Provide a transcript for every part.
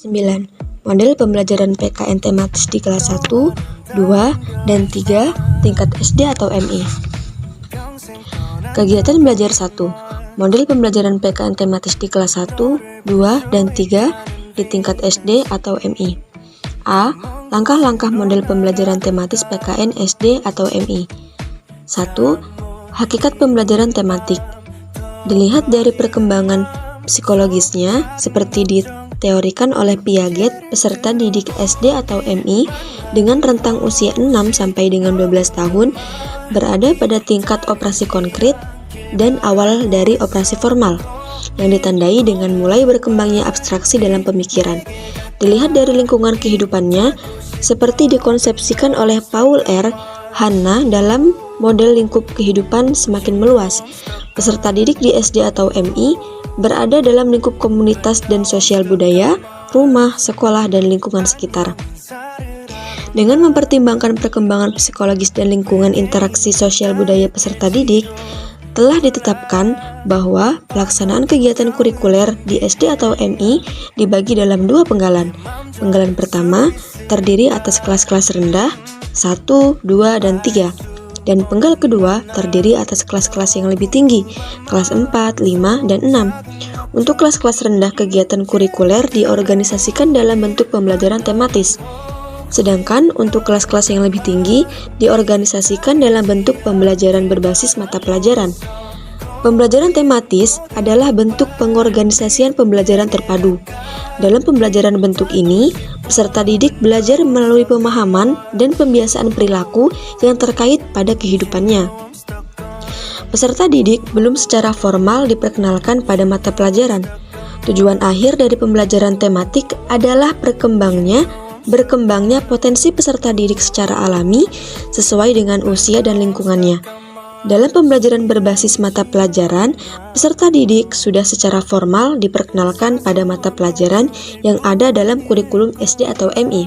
9. Model pembelajaran PKN tematis di kelas 1, 2, dan 3 tingkat SD atau MI. Kegiatan belajar 1. Model pembelajaran PKN tematis di kelas 1, 2, dan 3 di tingkat SD atau MI. A. Langkah-langkah model pembelajaran tematis PKN SD atau MI. 1. Hakikat pembelajaran tematik. Dilihat dari perkembangan psikologisnya seperti diteorikan oleh Piaget, peserta didik SD atau MI dengan rentang usia 6 sampai dengan 12 tahun berada pada tingkat operasi konkret dan awal dari operasi formal yang ditandai dengan mulai berkembangnya abstraksi dalam pemikiran. Dilihat dari lingkungan kehidupannya seperti dikonsepsikan oleh Paul R. Hanna dalam model lingkup kehidupan semakin meluas. Peserta didik di SD atau MI berada dalam lingkup komunitas dan sosial budaya, rumah, sekolah, dan lingkungan sekitar. Dengan mempertimbangkan perkembangan psikologis dan lingkungan interaksi sosial budaya peserta didik, telah ditetapkan bahwa pelaksanaan kegiatan kurikuler di SD atau MI dibagi dalam 2 penggalan. Penggalan pertama terdiri atas kelas-kelas rendah 1, 2, dan 3. Dan penggal kedua terdiri atas kelas-kelas yang lebih tinggi, kelas 4, 5, dan 6. Untuk kelas-kelas rendah, kegiatan kurikuler diorganisasikan dalam bentuk pembelajaran tematis. Sedangkan untuk kelas-kelas yang lebih tinggi diorganisasikan dalam bentuk pembelajaran berbasis mata pelajaran. Pembelajaran tematis adalah bentuk pengorganisasian pembelajaran terpadu. Dalam pembelajaran bentuk ini, peserta didik belajar melalui pemahaman dan pembiasaan perilaku yang terkait pada kehidupannya. Peserta didik belum secara formal diperkenalkan pada mata pelajaran. Tujuan akhir dari pembelajaran tematik adalah berkembangnya potensi peserta didik secara alami sesuai dengan usia dan lingkungannya. Dalam pembelajaran berbasis mata pelajaran, peserta didik sudah secara formal diperkenalkan pada mata pelajaran yang ada dalam kurikulum SD atau MI.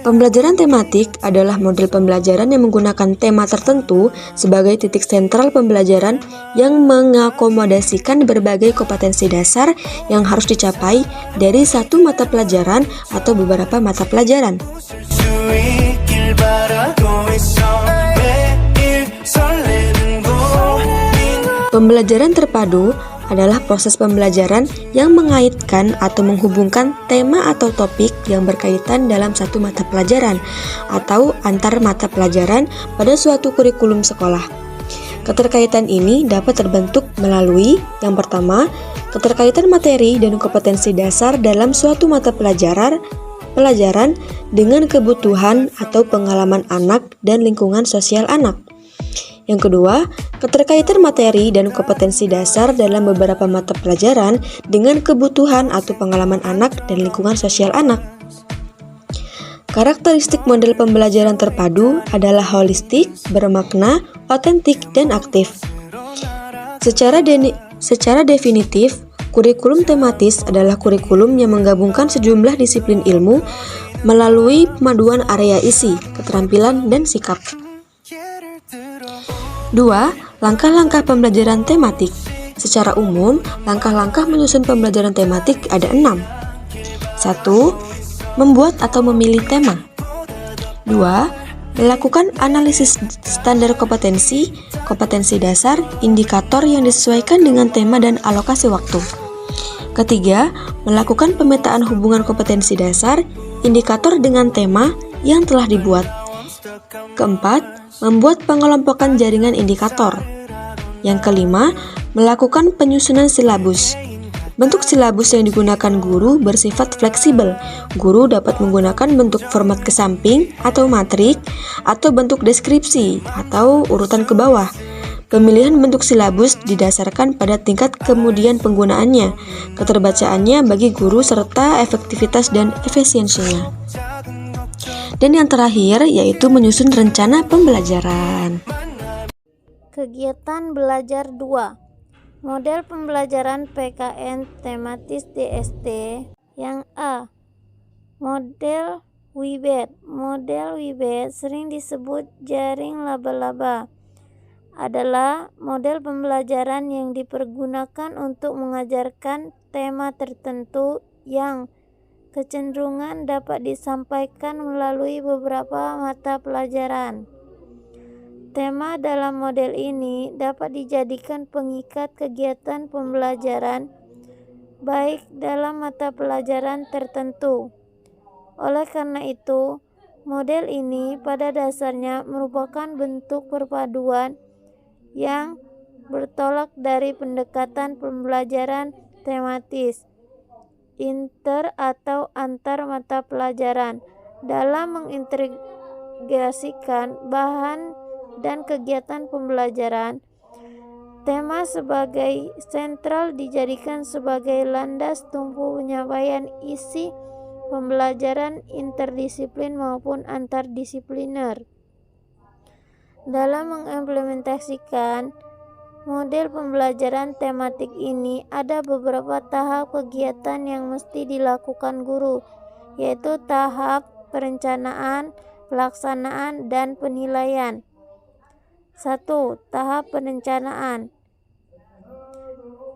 Pembelajaran tematik adalah model pembelajaran yang menggunakan tema tertentu sebagai titik sentral pembelajaran yang mengakomodasikan berbagai kompetensi dasar yang harus dicapai dari satu mata pelajaran atau beberapa mata pelajaran. Pembelajaran terpadu adalah proses pembelajaran yang mengaitkan atau menghubungkan tema atau topik yang berkaitan dalam satu mata pelajaran atau antar mata pelajaran pada suatu kurikulum sekolah. Keterkaitan ini dapat terbentuk melalui yang pertama, keterkaitan materi dan kompetensi dasar dalam suatu mata pelajaran dengan kebutuhan atau pengalaman anak dan lingkungan sosial anak. Yang kedua, keterkaitan materi dan kompetensi dasar dalam beberapa mata pelajaran dengan kebutuhan atau pengalaman anak dan lingkungan sosial anak. Karakteristik model pembelajaran terpadu adalah holistik, bermakna, otentik, dan aktif. Secara definitif, kurikulum tematis adalah kurikulum yang menggabungkan sejumlah disiplin ilmu melalui pemaduan area isi, keterampilan, dan sikap. 2. Langkah-langkah pembelajaran tematik. Secara umum, langkah-langkah menyusun pembelajaran tematik ada 6. 1. Membuat atau memilih tema. 2. Melakukan analisis standar kompetensi dasar, indikator yang disesuaikan dengan tema dan alokasi waktu. Ketiga, melakukan pemetaan hubungan kompetensi dasar, indikator dengan tema yang telah dibuat. Keempat, membuat pengelompokan jaringan indikator. Yang kelima, melakukan penyusunan silabus. Bentuk silabus yang digunakan guru bersifat fleksibel. Guru dapat menggunakan bentuk format ke samping atau matrik, atau bentuk deskripsi atau urutan ke bawah. Pemilihan bentuk silabus didasarkan pada tingkat kemudian penggunaannya, keterbacaannya bagi guru, serta efektivitas dan efisiensinya. Dan yang terakhir yaitu menyusun rencana pembelajaran. Kegiatan belajar 2. Model pembelajaran PKN tematis di SD. Yang A. Model Wibet. Model Wibet sering disebut jaring laba-laba. Adalah model pembelajaran yang dipergunakan untuk mengajarkan tema tertentu yang kecenderungan dapat disampaikan melalui beberapa mata pelajaran. Tema dalam model ini dapat dijadikan pengikat kegiatan pembelajaran, baik dalam mata pelajaran tertentu. Oleh karena itu, model ini pada dasarnya merupakan bentuk perpaduan yang bertolak dari pendekatan pembelajaran tematis, inter atau antar mata pelajaran, dalam mengintegrasikan bahan dan kegiatan pembelajaran. Tema sebagai sentral dijadikan sebagai landas tumpu penyampaian isi pembelajaran interdisiplin maupun antardisipliner. Dalam mengimplementasikan model pembelajaran tematik ini, ada beberapa tahap kegiatan yang mesti dilakukan guru, yaitu tahap perencanaan, pelaksanaan, dan penilaian. 1. Tahap perencanaan.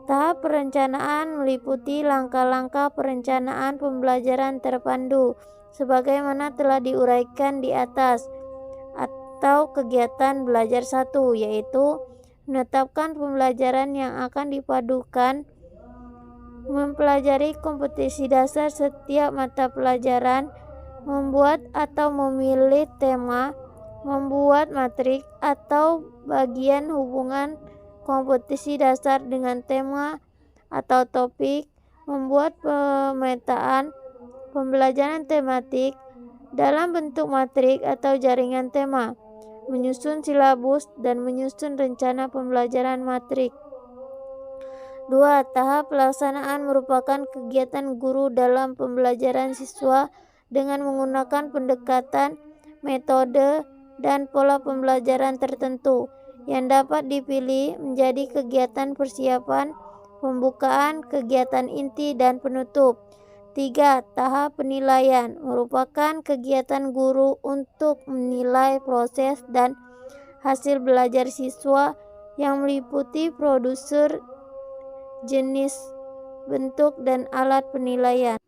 Tahap perencanaan meliputi langkah-langkah perencanaan pembelajaran terpandu, sebagaimana telah diuraikan di atas, atau kegiatan belajar 1, yaitu menetapkan pembelajaran yang akan dipadukan, mempelajari kompetensi dasar setiap mata pelajaran, membuat atau memilih tema, membuat matrik atau bagian hubungan kompetensi dasar dengan tema atau topik, membuat pemetaan pembelajaran tematik dalam bentuk matrik atau jaringan tema, menyusun silabus, dan menyusun rencana pembelajaran matrik. 2. Tahap pelaksanaan merupakan kegiatan guru dalam pembelajaran siswa dengan menggunakan pendekatan, metode, dan pola pembelajaran tertentu yang dapat dipilih menjadi kegiatan persiapan, pembukaan, kegiatan inti, dan penutup. 3. Tahap penilaian merupakan kegiatan guru untuk menilai proses dan hasil belajar siswa yang meliputi prosedur, jenis, bentuk, dan alat penilaian.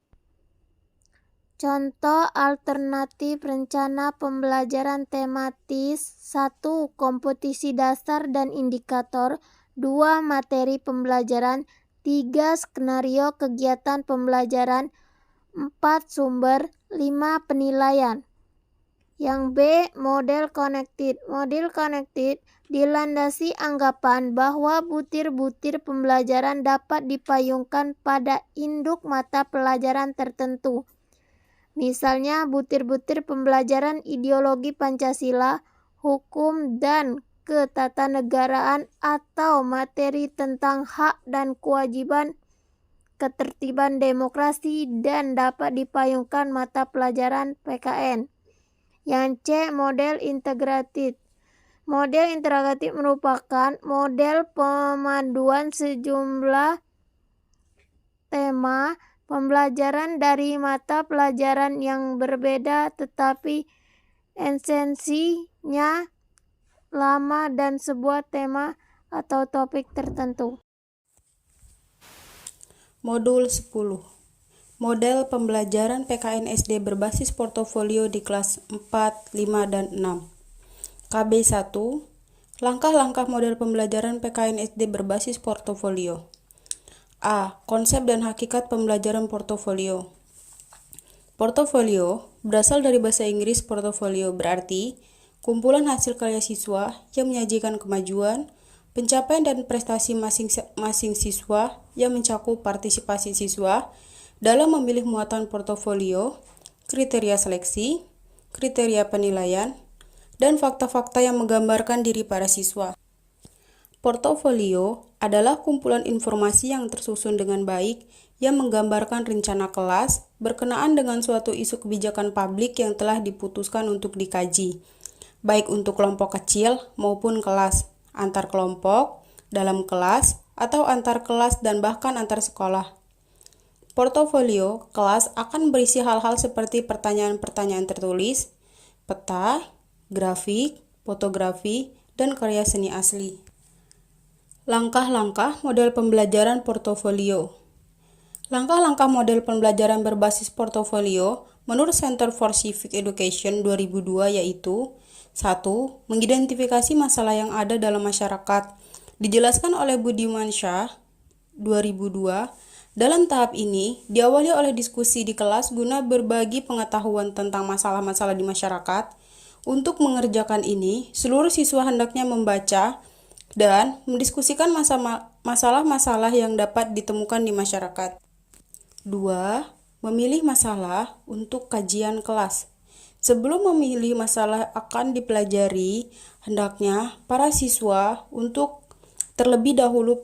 Contoh alternatif rencana pembelajaran tematis: 1. Kompetisi dasar dan indikator, 2. Materi pembelajaran, 3. Skenario kegiatan pembelajaran, 4. Sumber, 5. Penilaian. Yang B. Model connected. Model connected dilandasi anggapan bahwa butir-butir pembelajaran dapat dipayungkan pada induk mata pelajaran tertentu. Misalnya butir-butir pembelajaran ideologi Pancasila, hukum dan ketatanegaraan, atau materi tentang hak dan kewajiban ketertiban demokrasi dan dapat dipayungkan mata pelajaran PKN. Yang C. Model integratif. Model integratif merupakan model pemaduan sejumlah tema pembelajaran dari mata pelajaran yang berbeda tetapi esensinya lama dan sebuah tema atau topik tertentu. Modul 10. Model pembelajaran PKN SD berbasis portofolio di kelas 4, 5, dan 6. KB 1. Langkah-langkah model pembelajaran PKN SD berbasis portofolio. A. Konsep dan hakikat pembelajaran portofolio. Portofolio berasal dari bahasa Inggris portofolio, berarti kumpulan hasil karya siswa yang menyajikan kemajuan, pencapaian dan prestasi masing-masing siswa yang mencakup partisipasi siswa dalam memilih muatan portofolio, kriteria seleksi, kriteria penilaian, dan fakta-fakta yang menggambarkan diri para siswa. Portofolio adalah kumpulan informasi yang tersusun dengan baik yang menggambarkan rencana kelas berkenaan dengan suatu isu kebijakan publik yang telah diputuskan untuk dikaji, baik untuk kelompok kecil maupun kelas, antar kelompok, dalam kelas, atau antar kelas dan bahkan antar sekolah. Portofolio kelas akan berisi hal-hal seperti pertanyaan-pertanyaan tertulis, peta, grafik, fotografi, dan karya seni asli. Langkah-langkah model pembelajaran portofolio. Langkah-langkah model pembelajaran berbasis portofolio menurut Center for Civic Education 2002 yaitu 1. Mengidentifikasi masalah yang ada dalam masyarakat. Dijelaskan oleh Budiman Shah 2002. Dalam tahap ini, diawali oleh diskusi di kelas guna berbagi pengetahuan tentang masalah-masalah di masyarakat. Untuk mengerjakan ini, seluruh siswa hendaknya membaca dan mendiskusikan masalah-masalah yang dapat ditemukan di masyarakat. 2. Memilih masalah untuk kajian kelas. Sebelum memilih masalah akan dipelajari, hendaknya para siswa untuk terlebih dahulu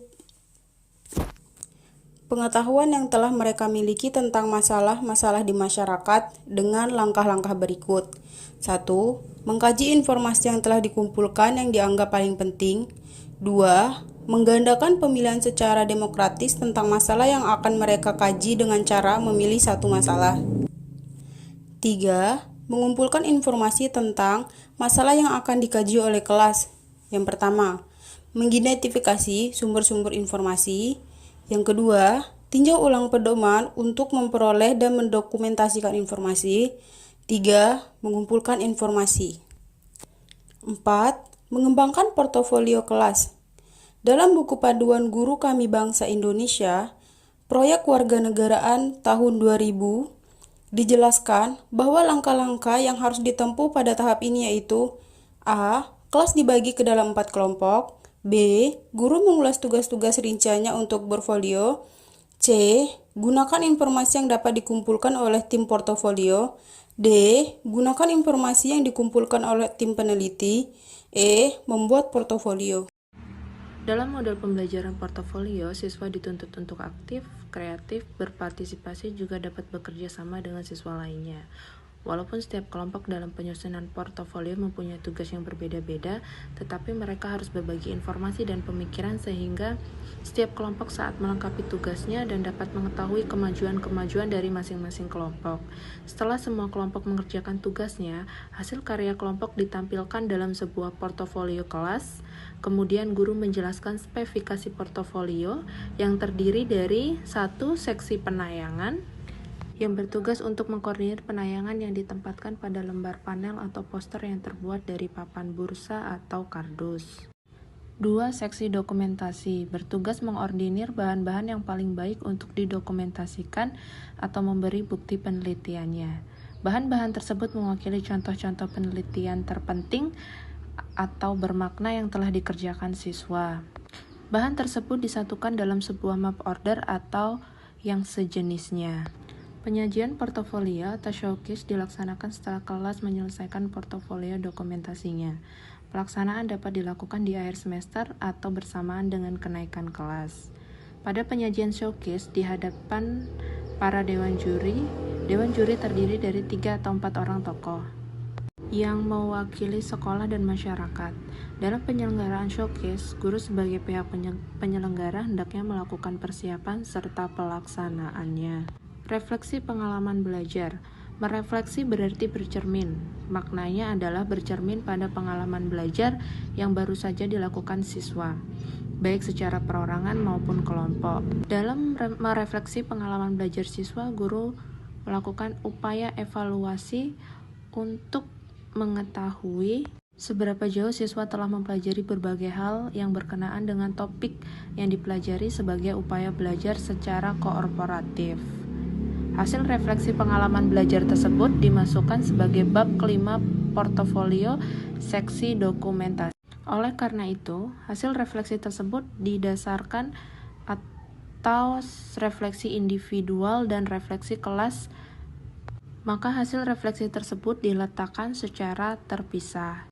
pengetahuan yang telah mereka miliki tentang masalah-masalah di masyarakat dengan langkah-langkah berikut. 1. Mengkaji informasi yang telah dikumpulkan yang dianggap paling penting. 2. Menggandakan pemilihan secara demokratis tentang masalah yang akan mereka kaji dengan cara memilih satu masalah. 3. Mengumpulkan informasi tentang masalah yang akan dikaji oleh kelas. Yang pertama, mengidentifikasi sumber-sumber informasi. Yang kedua, tinjau ulang pedoman untuk memperoleh dan mendokumentasikan informasi. 3. Mengumpulkan informasi. 4. Mengembangkan portofolio kelas. Dalam buku panduan guru kami bangsa Indonesia, proyek warganegaraan tahun 2000, dijelaskan bahwa langkah-langkah yang harus ditempuh pada tahap ini yaitu A. Kelas dibagi ke dalam 4 kelompok. B. Guru mengulas tugas-tugas rinciannya untuk portofolio. C. Gunakan informasi yang dapat dikumpulkan oleh tim portofolio. D. Gunakan informasi yang dikumpulkan oleh tim peneliti. E. Membuat portofolio. Dalam model pembelajaran portofolio, siswa dituntut untuk aktif, kreatif, berpartisipasi juga dapat bekerja sama dengan siswa lainnya. Walaupun setiap kelompok dalam penyusunan portofolio mempunyai tugas yang berbeda-beda, tetapi mereka harus berbagi informasi dan pemikiran sehingga setiap kelompok saat melengkapi tugasnya dan dapat mengetahui kemajuan-kemajuan dari masing-masing kelompok. Setelah semua kelompok mengerjakan tugasnya, hasil karya kelompok ditampilkan dalam sebuah portofolio kelas. Kemudian guru menjelaskan spesifikasi portofolio yang terdiri dari 1. Seksi penayangan yang bertugas untuk mengkoordinir penayangan yang ditempatkan pada lembar panel atau poster yang terbuat dari papan bursa atau kardus. 2. Seksi dokumentasi bertugas mengordinir bahan-bahan yang paling baik untuk didokumentasikan atau memberi bukti penelitiannya. Bahan-bahan tersebut mewakili contoh-contoh penelitian terpenting atau bermakna yang telah dikerjakan siswa. Bahan tersebut disatukan dalam sebuah map order atau yang sejenisnya. Penyajian portofolio atau showcase dilaksanakan setelah kelas menyelesaikan portofolio dokumentasinya. Pelaksanaan dapat dilakukan di akhir semester atau bersamaan dengan kenaikan kelas. Pada penyajian showcase di hadapan para dewan juri terdiri dari 3 atau 4 orang tokoh yang mewakili sekolah dan masyarakat. Dalam penyelenggaraan showcase, guru sebagai pihak penyelenggara hendaknya melakukan persiapan serta pelaksanaannya. Refleksi pengalaman belajar. Merefleksi berarti bercermin. Maknanya adalah bercermin pada pengalaman belajar yang baru saja dilakukan siswa, baik secara perorangan maupun kelompok. Dalam merefleksi pengalaman belajar siswa, guru melakukan upaya evaluasi untuk mengetahui seberapa jauh siswa telah mempelajari berbagai hal yang berkenaan dengan topik yang dipelajari sebagai upaya belajar secara kooperatif. Hasil refleksi pengalaman belajar tersebut dimasukkan sebagai bab kelima portofolio seksi dokumentasi. Oleh karena itu, hasil refleksi tersebut didasarkan atau refleksi individual dan refleksi kelas, maka hasil refleksi tersebut diletakkan secara terpisah.